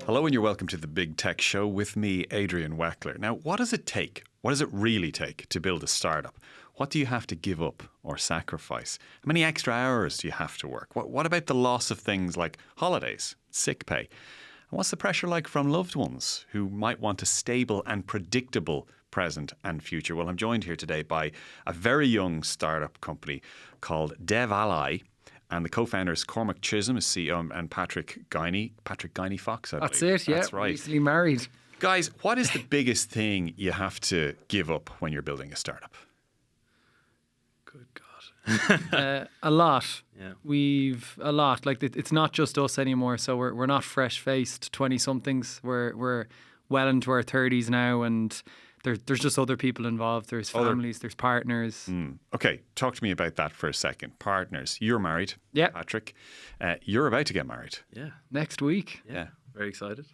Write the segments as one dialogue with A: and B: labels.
A: Hello and you're welcome to the Big Tech Show with me, Adrian Weckler. Now, what does it take? What does it really take to build a startup? What do you have to give up or sacrifice? How many extra hours do you have to work? What about the loss of things like holidays, sick pay? And what's the pressure like from loved ones who might want a stable and predictable present and future? Well, I'm joined here today by a very young startup company called DevAlly. And the co-founders, Cormac Chisholm, is CEO, and Patrick Guiney Fox, I believe.
B: That's it, yeah.
A: That's right.
B: Recently married.
A: Guys, what is the biggest thing you have to give up when you're building a startup?
C: Good God.
B: A lot.
C: Yeah.
B: We've a lot. Like it's not just us anymore. So we're not fresh-faced 20-somethings. We're well into our 30s now, and there's just other people involved. There's families, there's partners.
A: Okay, talk to me about that for a second. Partners, you're married,
B: Yeah.
A: Patrick. You're about to get married.
C: Yeah.
B: Next week.
A: Yeah.
C: Very excited.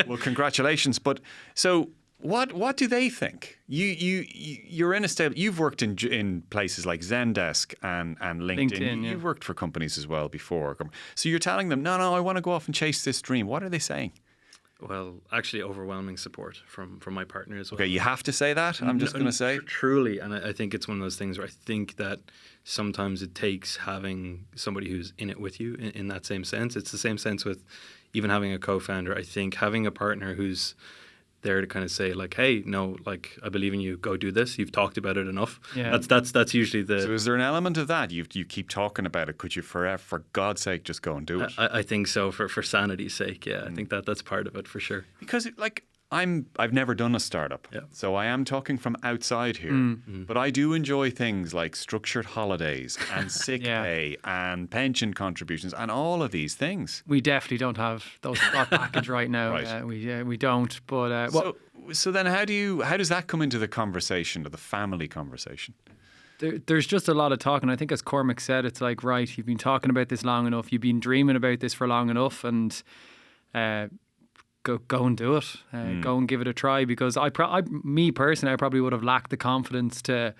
A: Well, congratulations. But so, what do they think? You're in a stable. You've worked in places like Zendesk and LinkedIn.
B: LinkedIn, yeah.
A: You've worked for companies as well before. So you're telling them, no, I want to go off and chase this dream. What are they saying?
C: Well, actually, overwhelming support from my partner as well.
A: Okay, you have to say that. I'm just going to say.
C: Truly, and I think it's one of those things where I think that sometimes it takes having somebody who's in it with you in that same sense. It's the same sense with even having a co-founder. I think having a partner who's there to kind of say like, hey, no, like I believe in you, go do this. You've talked about it enough.
B: Yeah.
C: That's usually the.
A: So is there an element of that? You keep talking about it. Could you for God's sake just go and do it?
C: I think so for sanity's sake. Yeah, I think that's part of it for sure.
A: Because like I've never done a startup,
C: Yeah.
A: so I am talking from outside here. But I do enjoy things like structured holidays and sick
B: Yeah.
A: pay and pension contributions and all of these things.
B: We definitely don't have that package right now.
A: Right.
B: We don't. But
A: So then how does that come into the conversation, or the family conversation?
B: there's just a lot of talk, and I think as Cormac said, it's like, right, you've been talking about this long enough, you've been dreaming about this for long enough, and go and do it. Go and give it a try, because me personally, I probably would have lacked the confidence to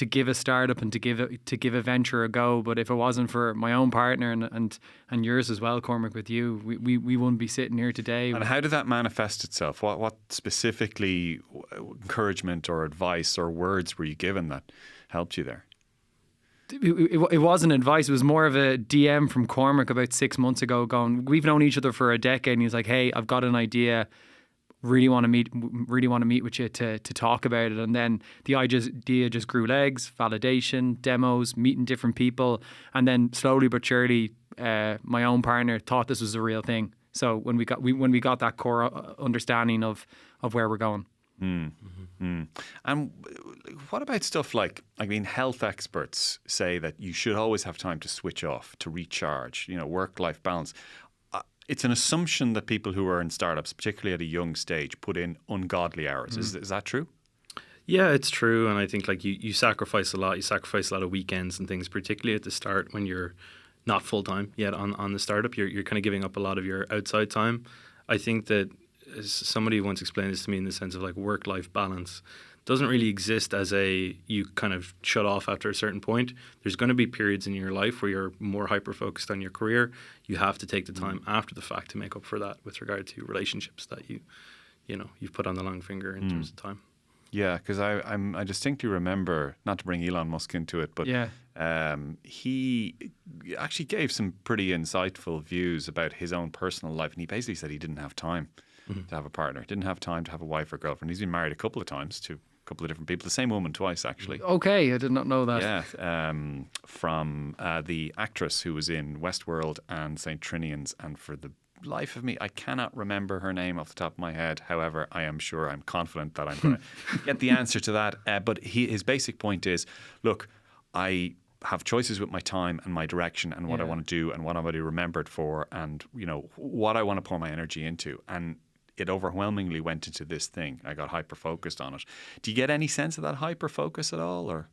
B: give a startup and to give a venture a go. But if it wasn't for my own partner and yours as well, Cormac, with you, we wouldn't be sitting here today.
A: And how did that manifest itself? What specifically encouragement or advice or words were you given that helped you there?
B: It wasn't advice. It was more of a DM from Cormac about 6 months ago going, we've known each other for a decade, and he's like, hey, I've got an idea, really want to meet with you to talk about it. And then the idea just grew legs, validation, demos, meeting different people, and then slowly but surely my own partner thought this was a real thing. So when we got that core understanding of where we're going. And
A: what about stuff like, health experts say that you should always have time to switch off, to recharge, work-life balance. It's an assumption that people who are in startups, particularly at a young stage, put in ungodly hours. Is that true?
C: Yeah, it's true. And I think like you sacrifice a lot. You sacrifice a lot of weekends and things, particularly at the start when you're not full-time yet on the startup. You're kind of giving up a lot of your outside time. I think that somebody once explained this to me in the sense of like work-life balance doesn't really exist as you kind of shut off after a certain point. There's going to be periods in your life where you're more hyper-focused on your career. You have to take the time after the fact to make up for that with regard to relationships that you've put on the long finger in terms of time.
A: Yeah, because I distinctly remember, not to bring Elon Musk into it, but
B: Yeah.
A: He actually gave some pretty insightful views about his own personal life, and he basically said he didn't have time to have a partner, didn't have time to have a wife or girlfriend. He's been married a couple of times to a couple of different people, the same woman twice actually.
B: Okay, I did not know that.
A: Yeah, from the actress who was in Westworld and St. Trinian's, and for the life of me, I cannot remember her name off the top of my head. However, I'm confident that I'm going to get the answer to that. But his basic point is, look, I have choices with my time and my direction and what I want to do and what I want to be remembered for, and what I want to pour my energy into. And it overwhelmingly went into this thing. I got hyper focused on it. Do you get any sense of that hyper focus at all, or?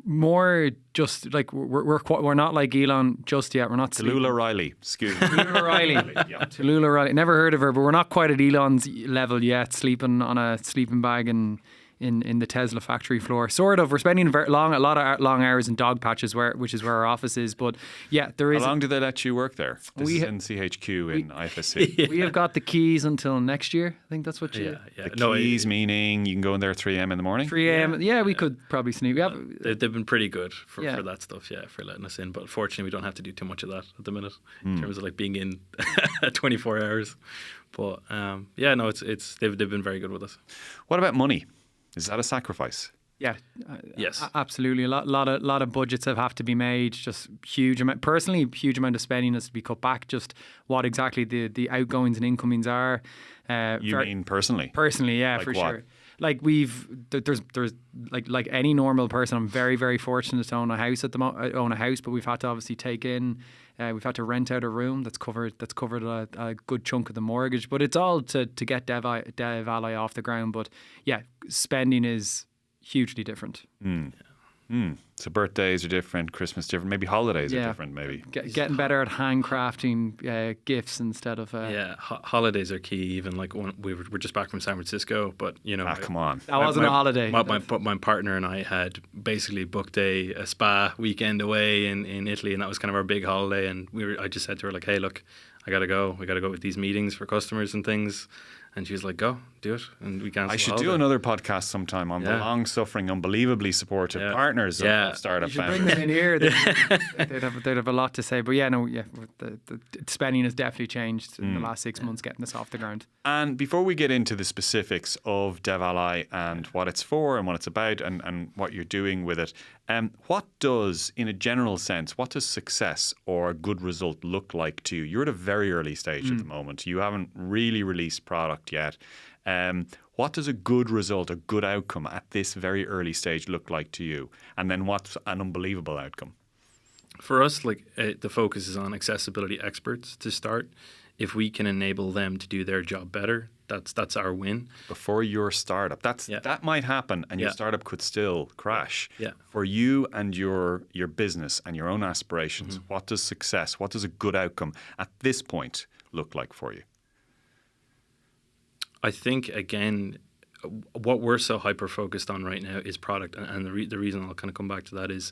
B: More just like we're not like Elon just yet. We're not
A: Tallulah Riley. Excuse me.
B: Tallulah Riley.
A: Yeah.
B: Tallulah Riley. Never heard of her, but we're not quite at Elon's level yet. Sleeping on a sleeping bag in in the Tesla factory floor. Sort of. We're spending a lot of long hours in dog patches, which is where our office is. But yeah, there is.
A: How long do they let you work there? This is in CHQ in IFSC.
B: We have got the keys until next year. I think that's what you.
C: Yeah.
A: The keys meaning you can go in there at 3 a.m. in the morning?
B: 3 a.m. Yeah, we could probably sneak. We have.
C: They've been pretty good for
B: Yeah.
C: that stuff, for letting us in. But fortunately, we don't have to do too much of that at the minute in terms of like being in 24 hours. But no, they've been very good with us.
A: What about money? Is that a sacrifice?
B: Yeah,
C: Yes.
B: absolutely. A lot of budgets have to be made. Just huge amount. Personally, huge amount of spending has to be cut back. Just what exactly the outgoings and incomings are.
A: You mean personally?
B: Personally, yeah,
A: Like
B: for
A: what?
B: sure. Like there's like any normal person. I'm very, very fortunate to own a house at the moment. Own a house, but we've had to obviously take in. We've had to rent out a room that's covered a good chunk of the mortgage. But it's all to get Dev Ally off the ground. But yeah, spending is hugely different.
A: So birthdays are different, Christmas different, maybe holidays are
B: Yeah.
A: different, maybe.
B: Getting better at handcrafting gifts instead of.
C: Holidays are key. Even like when we're just back from San Francisco, but
A: Come on.
B: That wasn't a holiday.
C: My partner and I had basically booked a spa weekend away in Italy, and that was kind of our big holiday. And I just said to her like, "Hey, look, I gotta go. We gotta go with these meetings for customers and things." And she was like, "Go, do it." And we canceled.
A: I should do another podcast sometime on the long-suffering, unbelievably supportive partners of startup
B: You should bring
A: families.
B: them in here. They'd have a lot to say. But yeah, the spending has definitely changed in the last 6 months, getting this off the ground.
A: And before we get into the specifics of Dev Ally and what it's for and what it's about and what you're doing with it, what does, in a general sense, what does success or a good result look like to you? You're at a very early stage at the moment. You haven't really released product yet. What does a good result, a good outcome at this very early stage look like to you? And then what's an unbelievable outcome?
C: For us, the focus is on accessibility experts to start. If we can enable them to do their job better, that's our win.
A: Before your startup, that might happen, and your startup could still crash.
C: Yeah.
A: For you and your business and your own aspirations, what does success, what does a good outcome at this point look like for you?
C: I think, again, what we're so hyper-focused on right now is product. And the reason I'll kind of come back to that is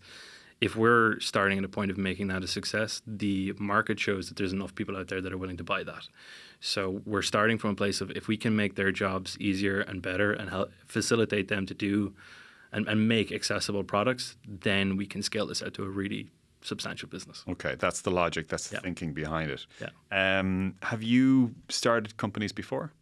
C: if we're starting at a point of making that a success, the market shows that there's enough people out there that are willing to buy that. So we're starting from a place of if we can make their jobs easier and better and help facilitate them to do and make accessible products, then we can scale this out to a really substantial business.
A: Okay, that's the logic, that's the thinking behind it.
C: Yeah.
A: Have you started companies before?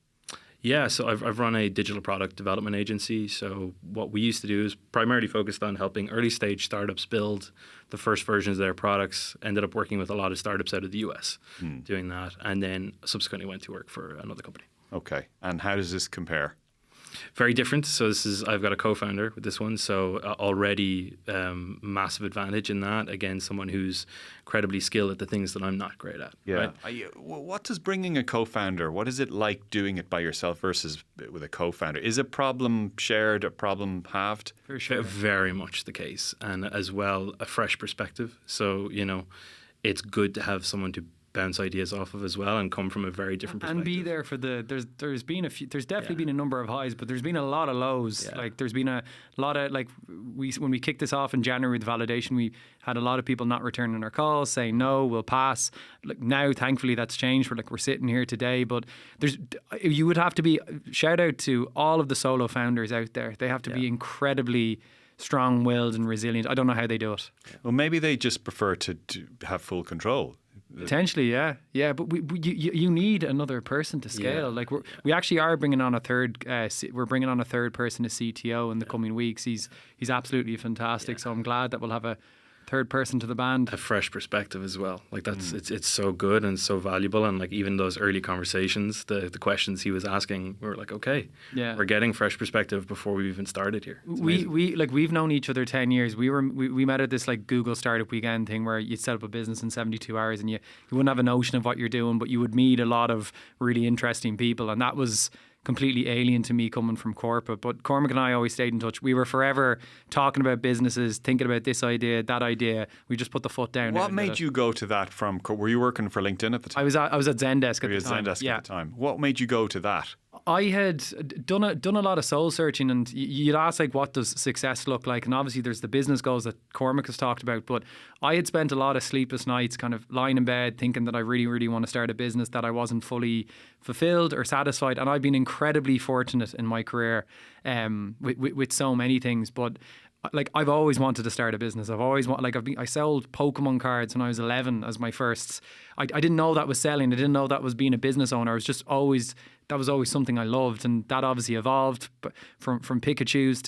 C: Yeah, so I've run a digital product development agency. So what we used to do is primarily focused on helping early stage startups build the first versions of their products. Ended up working with a lot of startups out of the US doing that, and then subsequently went to work for another company.
A: Okay, and how does this compare?
C: Very different. So I've got a co-founder with this one. So already massive advantage in that. Again, someone who's incredibly skilled at the things that I'm not great at.
A: Yeah.
C: Right?
A: What does bringing a co-founder, what is it like doing it by yourself versus with a co-founder? Is a problem shared, a problem halved?
B: For sure.
C: Very much the case. And as well, a fresh perspective. So, it's good to have someone to bounce ideas off of as well and come from a very different perspective.
B: And be there for there's definitely been a number of highs, but there's been a lot of lows.
C: Yeah.
B: Like there's been a lot of when we kicked this off in January with validation, we had a lot of people not returning our calls, saying no, we'll pass. Like now, thankfully that's changed. We're sitting here today, but you would have to be shout out to all of the solo founders out there. They have to be incredibly strong-willed and resilient. I don't know how they do it.
A: Well, maybe they just prefer to have full control.
B: Potentially, yeah. But you need another person to scale. Like we actually are bringing on a third. We're bringing on a third person as CTO in the coming weeks. He's absolutely fantastic. So I'm glad that we'll have a third person to the band.
C: A fresh perspective as well. Like that's it's so good and so valuable. And like even those early conversations, the questions he was asking, we were like, okay, we're getting fresh perspective before we even started here.
B: We've known each other 10 years. We met at this like Google Startup Weekend thing where you'd set up a business in 72 hours and you wouldn't have a notion of what you're doing, but you would meet a lot of really interesting people, and that was completely alien to me coming from corporate. But Cormac and I always stayed in touch. We were forever talking about businesses, thinking about this idea, that idea. We just put the foot down.
A: What made you go to that from? Were you working for LinkedIn at the time?
B: I was at Zendesk at the time.
A: Zendesk at the time. What made you go to that?
B: I had done a lot of soul searching, and you'd ask like, what does success look like? And obviously there's the business goals that Cormac has talked about, but I had spent a lot of sleepless nights kind of lying in bed thinking that I really, really want to start a business, that I wasn't fully fulfilled or satisfied. And I've been incredibly fortunate in my career with so many things, but like I've always wanted to start a business. I sold Pokemon cards when I was 11 as my first. I didn't know that was selling. I didn't know that was being a business owner. That was always something I loved, and that obviously evolved from Pikachus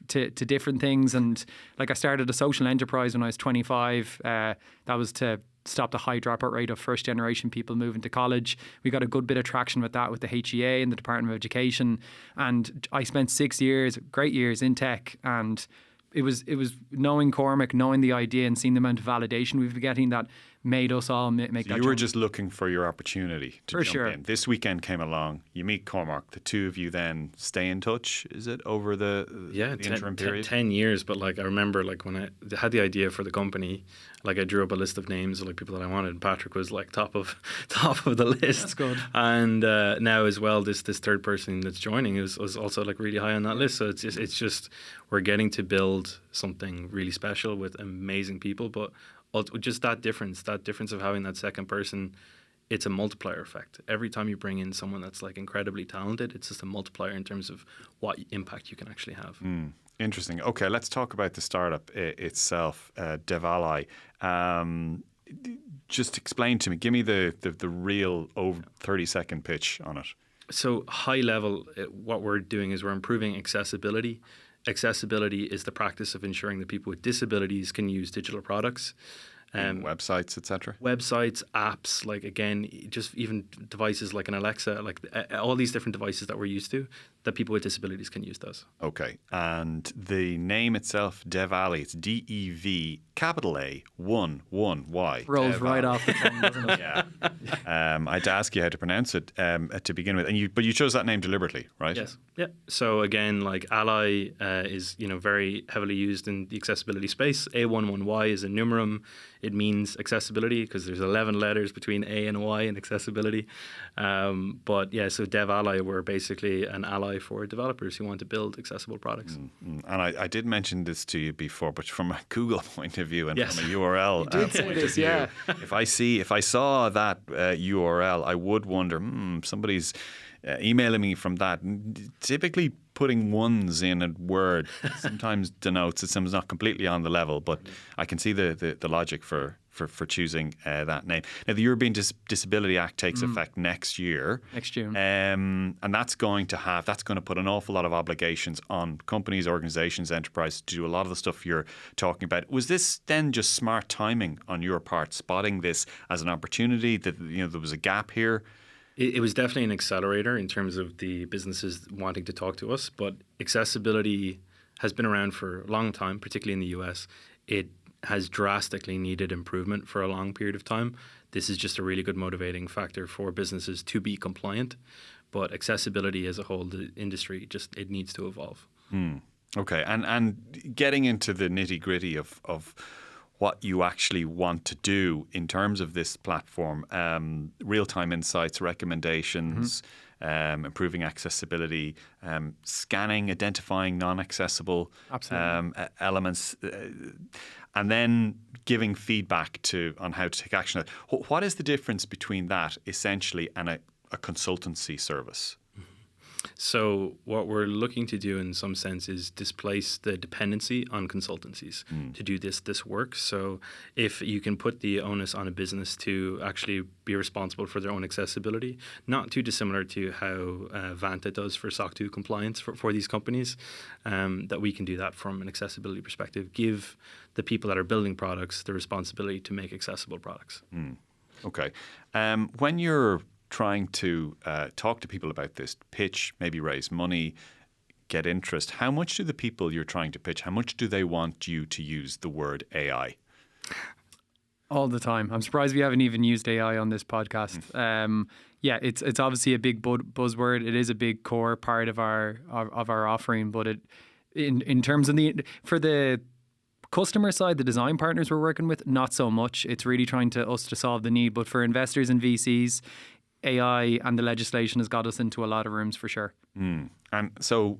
B: to different things. And like I started a social enterprise when I was 25. That was to stop the high dropout rate of first generation people moving to college. We got a good bit of traction with that with the HEA and the Department of Education. And I spent 6 years, great years in tech, and it was knowing Cormac, knowing the idea, and seeing the amount of validation we've been getting that made us all make that
A: You were
B: jump.
A: just looking for your opportunity to
B: For
A: jump
B: sure.
A: in. This weekend came along. You meet Cormac. The two of you then stay in touch. Is it over the interim period?
C: 10 years. But like I remember, like when I had the idea for the company, like I drew up a list of names of like people that I wanted, and Patrick was like top of the list.
B: That's good.
C: And now as well, this third person that's joining was also like really high on that list. So it's just we're getting to build something really special with amazing people, but just that difference of having that second person, it's a multiplier effect. Every time you bring in someone that's like incredibly talented, it's just a multiplier in terms of what impact you can actually have.
A: Interesting. Okay, let's talk about the startup itself, DevAlly. Just explain to me, give me the real over 30-second pitch on it.
C: So high level, what we're doing is we're improving accessibility. Accessibility is the practice of ensuring that people with disabilities can use digital products.
A: Websites, etc.
C: Websites, apps, like again, just even devices like an Alexa, like all these different devices that we're used to, that people with disabilities can use those.
A: Okay, and the name itself, DevAlly, it's DEV, capital A, 1 Y.
B: Rolls
A: DevAlly.
B: right off the tongue, doesn't it?
A: Yeah. I had to ask you how to pronounce it to begin with, but you chose that name deliberately, right?
C: Yes. Yeah. So again, like Ally is very heavily used in the accessibility space. A11Y is a numerum. It means accessibility because there's 11 letters between A and Y in accessibility. But yeah, so DevAlly, we're basically an ally for developers who want to build accessible products.
A: And I did mention this to you before, but from a Google point of view and
C: Yes.
A: from a URL
B: You did say
A: point
B: this,
A: of view,
B: yeah.
A: if I saw that URL, I would wonder, somebody's emailing me from that. Typically, putting ones in a word sometimes denotes that someone's not completely on the level, but I can see the logic for choosing that name. Now, the European Disability Act takes effect next year.
B: Next June.
A: And that's going to put an awful lot of obligations on companies, organizations, enterprises to do a lot of the stuff you're talking about. Was this then just smart timing on your part, spotting this as an opportunity that there was a gap here?
C: It was definitely an accelerator in terms of the businesses wanting to talk to us, but accessibility has been around for a long time, particularly in the US. It has drastically needed improvement for a long period of time. This is just a really good motivating factor for businesses to be compliant, but accessibility as a whole, the industry, it needs to evolve.
A: Okay, and getting into the nitty-gritty of what you actually want to do in terms of this platform, real-time insights, recommendations, improving accessibility, scanning, identifying non-accessible elements, and then giving feedback on how to take action. What is the difference between that essentially and a consultancy service?
C: So what we're looking to do in some sense is displace the dependency on consultancies to do this work. So if you can put the onus on a business to actually be responsible for their own accessibility, not too dissimilar to how Vanta does for SOC 2 compliance for these companies, that we can do that from an accessibility perspective, give the people that are building products the responsibility to make accessible products.
A: Okay. When you're trying to talk to people about this, pitch, maybe raise money, get interest, how much do the people you're trying to pitch, how much do they want you to use the word AI?
B: All the time. I'm surprised we haven't even used AI on this podcast. Yeah, it's obviously a big buzzword. It is a big core part of our offering, but in terms of for the customer side, the design partners we're working with, not so much. It's really trying us to solve the need. But for investors and VCs, AI and the legislation has got us into a lot of rooms for sure.
A: And so,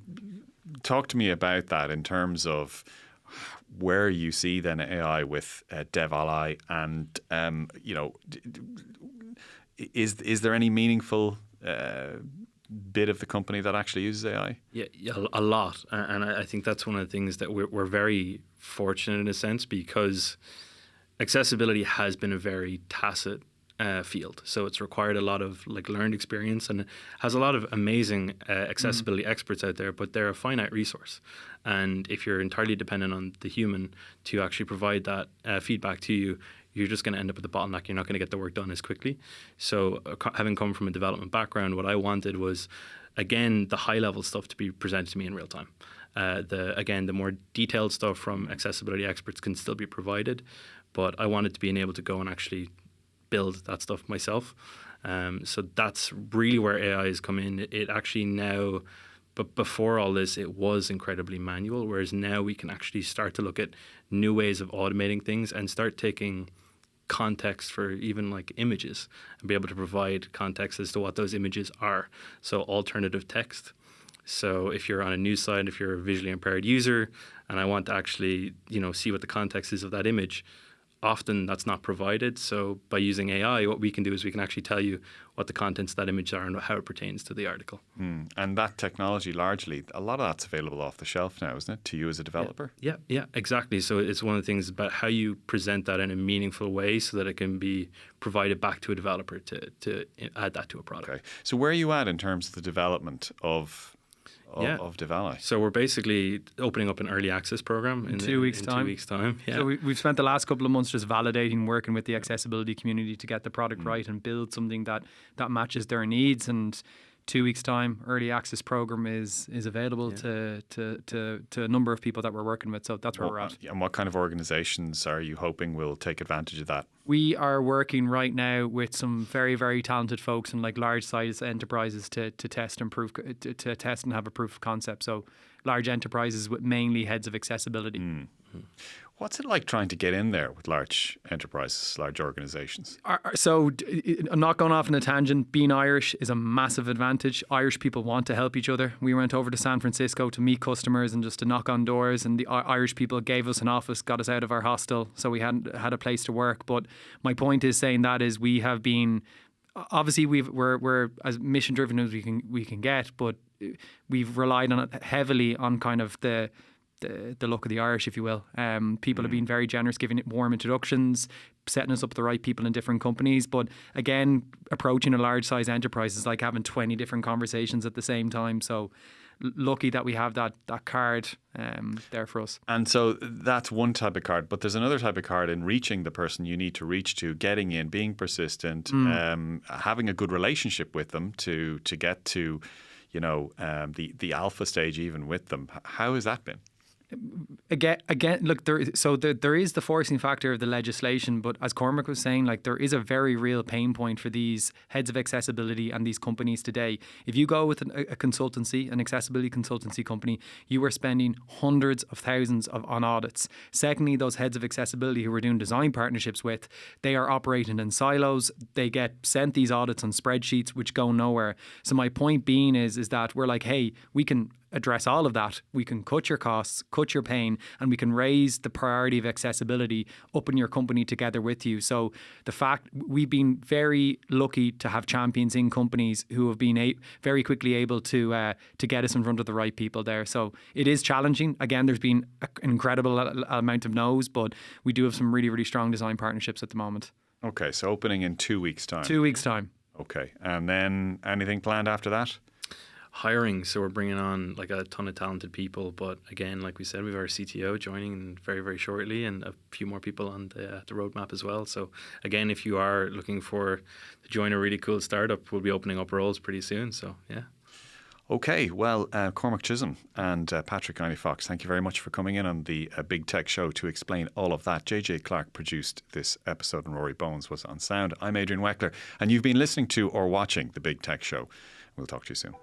A: talk to me about that in terms of where you see then AI with DevAlly, and is there any meaningful bit of the company that actually uses AI?
C: Yeah, a lot, and I think that's one of the things that we're very fortunate in a sense, because accessibility has been a very tacit field. So it's required a lot of learned experience, and has a lot of amazing accessibility experts out there, but they're a finite resource. And if you're entirely dependent on the human to actually provide that feedback to you, you're just going to end up with a bottleneck. You're not going to get the work done as quickly. So having come from a development background, what I wanted was, again, the high level stuff to be presented to me in real time. The more detailed stuff from accessibility experts can still be provided, but I wanted to be able to go and actually build that stuff myself. So that's really where AI has come in. It actually now, but before all this, it was incredibly manual, whereas now we can actually start to look at new ways of automating things and start taking context for even images and be able to provide context as to what those images are. So alternative text. So if you're on a news site, if you're a visually impaired user, and I want to actually, see what the context is of that image, often that's not provided. So by using AI, what we can do is we can actually tell you what the contents of that image are and how it pertains to the article.
A: And that technology, largely, a lot of that's available off the shelf now, isn't it, to you as a developer?
C: Yeah, exactly. So it's one of the things about how you present that in a meaningful way so that it can be provided back to a developer to add that to a product.
A: Okay. So where are you at in terms of the development of DevAlly?
C: So we're basically opening up an early access program in
B: 2 weeks'
C: in
B: time.
C: 2 weeks' time. Yeah.
B: So we've spent the last couple of months just validating, working with the accessibility community to get the product right and build something that matches their needs. And 2 weeks' time, early access program is available to a number of people that we're working with. So that's where we're at.
A: And what kind of organizations are you hoping will take advantage of that?
B: We are working right now with some very, very talented folks in large size enterprises to test and prove to test and have a proof of concept. So large enterprises with mainly heads of accessibility.
A: What's it like trying to get in there with large enterprises, large organizations?
B: So I'm not going off on a tangent. Being Irish is a massive advantage. Irish people want to help each other. We went over to San Francisco to meet customers and just to knock on doors, and the Irish people gave us an office, got us out of our hostel, so we hadn't had a place to work. But my point is saying that is we have been, obviously we're as mission driven as we can get, but we've relied on it heavily on kind of the luck of the Irish, if you will. People have been very generous, giving it warm introductions, setting us up with the right people in different companies. But again, approaching a large size enterprise is like having 20 different conversations at the same time. So lucky that we have that card there for us.
A: And so that's one type of card, but there's another type of card in reaching the person you need to reach to, getting in, being persistent, having a good relationship with them to get to, the alpha stage even with them. How has that been?
B: Again, look, there is the forcing factor of the legislation, but as Cormac was saying, there is a very real pain point for these heads of accessibility and these companies today. If you go with a consultancy, an accessibility consultancy company, you are spending hundreds of thousands on audits. Secondly, those heads of accessibility who we're doing design partnerships with, they are operating in silos. They get sent these audits on spreadsheets which go nowhere. So my point being is that we're like, hey, we can address all of that. We can cut your costs, cut your pain, and we can raise the priority of accessibility up in your company together with you. So the fact we've been very lucky to have champions in companies who have been very quickly able to get us in front of the right people there. So it is challenging. Again, there's been an incredible amount of no's, but we do have some really, really strong design partnerships at the moment.
A: Okay, so opening in 2 weeks' time.
B: 2 weeks' time.
A: Okay, and then anything planned after that?
C: Hiring, so we're bringing on a ton of talented people, but again, like we said, we have our CTO joining very, very shortly, and a few more people on the roadmap as well. So again, if you are looking to join a really cool startup, we'll be opening up roles pretty soon. So yeah.
A: Okay, well, Cormac Chisholm and Patrick Guiney-Fox, thank you very much for coming in on the Big Tech Show to explain all of that. JJ Clark produced this episode and Rory Bones was on sound. I'm Adrian Weckler, and you've been listening to or watching the Big Tech Show. We'll talk to you soon.